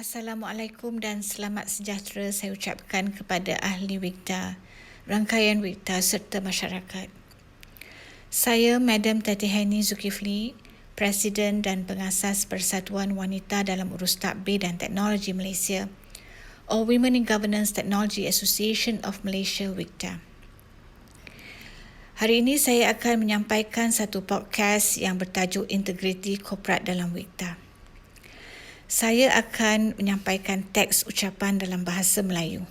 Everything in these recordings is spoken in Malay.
Assalamualaikum dan selamat sejahtera saya ucapkan kepada ahli WIKTA, rangkaian WIKTA serta masyarakat. Saya Madam Tatihani Zulkifli, Presiden dan Pengasas Persatuan Wanita dalam Urus Takbir dan Teknologi Malaysia, or Women in Governance Technology Association of Malaysia WIKTA. Hari ini saya akan menyampaikan satu podcast yang bertajuk Integriti Korporat dalam WIKTA. Saya akan menyampaikan teks ucapan dalam bahasa Melayu.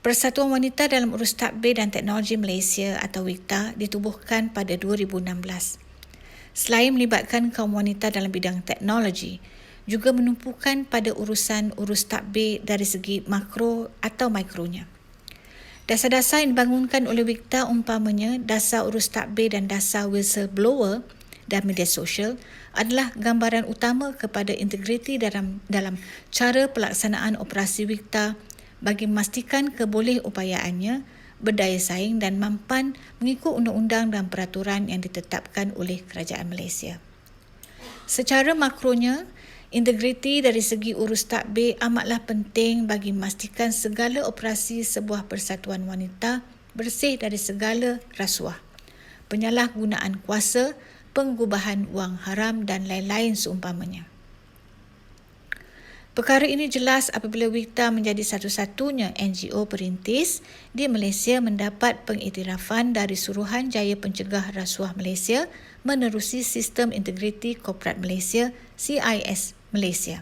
Persatuan Wanita dalam Urus Takbir dan Teknologi Malaysia atau WIKTA ditubuhkan pada 2016. Selain melibatkan kaum wanita dalam bidang teknologi, juga menumpukan pada urusan urus takbir dari segi makro atau mikronya. Dasar-dasar yang dibangunkan oleh WIKTA umpamanya dasar urus takbir dan dasar whistleblower dan media sosial adalah gambaran utama kepada integriti dalam cara pelaksanaan operasi WIKTA bagi memastikan keboleh-upayaannya berdaya saing dan mampan mengikut undang-undang dan peraturan yang ditetapkan oleh Kerajaan Malaysia. Secara makronya, integriti dari segi urus takbir amatlah penting bagi memastikan segala operasi sebuah persatuan wanita bersih dari segala rasuah, penyalahgunaan kuasa, pengubahan wang haram dan lain-lain seumpamanya. Perkara ini jelas apabila WIKTA menjadi satu-satunya NGO perintis di Malaysia mendapat pengiktirafan dari Suruhanjaya Pencegah Rasuah Malaysia menerusi Sistem Integriti Korporat Malaysia CIS Malaysia.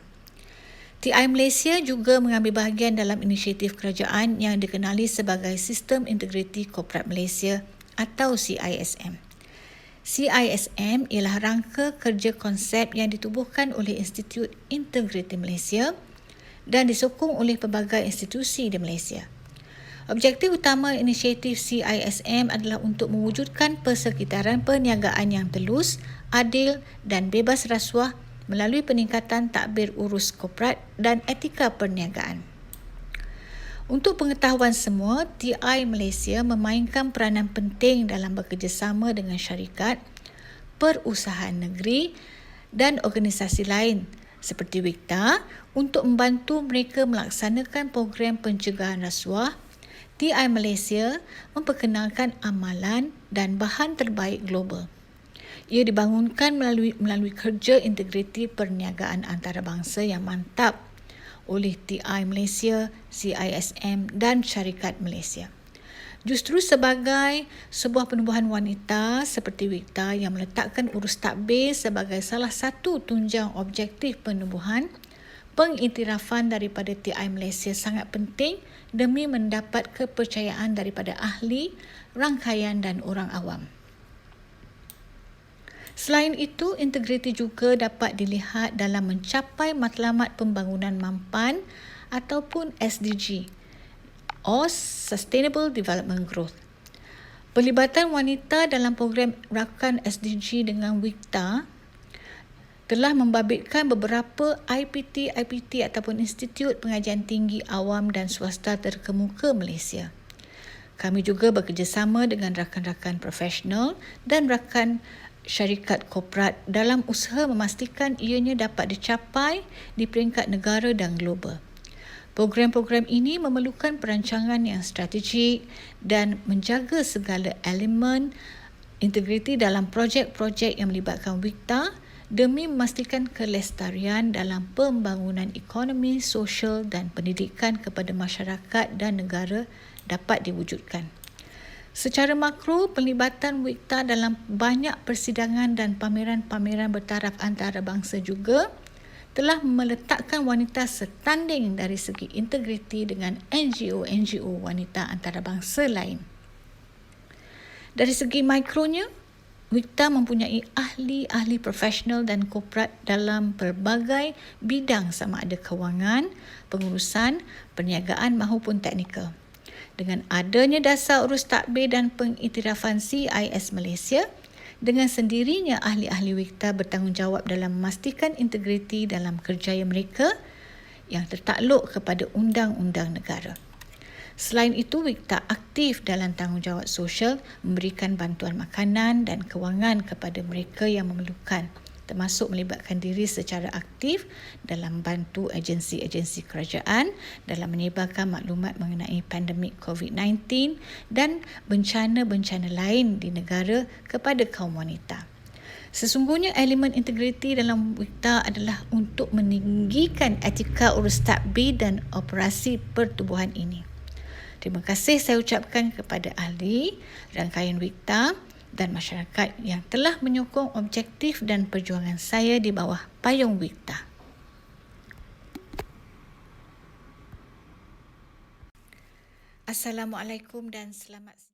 TI Malaysia juga mengambil bahagian dalam inisiatif kerajaan yang dikenali sebagai Sistem Integriti Korporat Malaysia atau CISM. CISM ialah rangka kerja konsep yang ditubuhkan oleh Institut Integriti Malaysia dan disokong oleh pelbagai institusi di Malaysia. Objektif utama inisiatif CISM adalah untuk mewujudkan persekitaran perniagaan yang telus, adil dan bebas rasuah melalui peningkatan takbir urus korporat dan etika perniagaan. Untuk pengetahuan semua, TI Malaysia memainkan peranan penting dalam bekerjasama dengan syarikat, perusahaan negeri dan organisasi lain seperti WIKTA untuk membantu mereka melaksanakan program pencegahan rasuah. TI Malaysia memperkenalkan amalan dan bahan terbaik global. Ia dibangunkan melalui kerja integriti perniagaan antarabangsa yang mantap oleh TI Malaysia, CISM dan syarikat Malaysia. Justru sebagai sebuah penubuhan wanita seperti WIKTA yang meletakkan urus takbir sebagai salah satu tunjang objektif penubuhan, pengiktirafan daripada TI Malaysia sangat penting demi mendapat kepercayaan daripada ahli, rangkaian dan orang awam. Selain itu, integriti juga dapat dilihat dalam mencapai matlamat pembangunan mampan ataupun SDG or Sustainable Development Growth. Pelibatan wanita dalam program rakan SDG dengan WIKTA telah membabitkan beberapa IPT ataupun Institut Pengajian Tinggi Awam dan Swasta terkemuka Malaysia. Kami juga bekerjasama dengan rakan-rakan profesional dan rakan syarikat korporat dalam usaha memastikan ianya dapat dicapai di peringkat negara dan global. Program-program ini memerlukan perancangan yang strategik dan menjaga segala elemen integriti dalam projek-projek yang melibatkan WIKTA demi memastikan kelestarian dalam pembangunan ekonomi, sosial dan pendidikan kepada masyarakat dan negara dapat diwujudkan. Secara makro, pelibatan WIKTA dalam banyak persidangan dan pameran-pameran bertaraf antarabangsa juga telah meletakkan wanita setanding dari segi integriti dengan NGO wanita antarabangsa lain. Dari segi mikronya, WIKTA mempunyai ahli-ahli profesional dan korporat dalam pelbagai bidang sama ada kewangan, pengurusan, perniagaan maupun teknikal. Dengan adanya dasar urus takbir dan pengiktirafan CIS Malaysia, dengan sendirinya ahli-ahli WIKTA bertanggungjawab dalam memastikan integriti dalam kerjaya mereka yang tertakluk kepada undang-undang negara. Selain itu, WIKTA aktif dalam tanggungjawab sosial memberikan bantuan makanan dan kewangan kepada mereka yang memerlukan termasuk melibatkan diri secara aktif dalam bantu agensi-agensi kerajaan dalam menyebarkan maklumat mengenai pandemik COVID-19 dan bencana-bencana lain di negara kepada kaum wanita. Sesungguhnya elemen integriti dalam WIKTA adalah untuk meninggikan etika urus tadbir dan operasi pertubuhan ini. Terima kasih saya ucapkan kepada ahli rangkaian WIKTA dan masyarakat yang telah menyokong objektif dan perjuangan saya di bawah payung WIKTA. Assalamualaikum dan selamat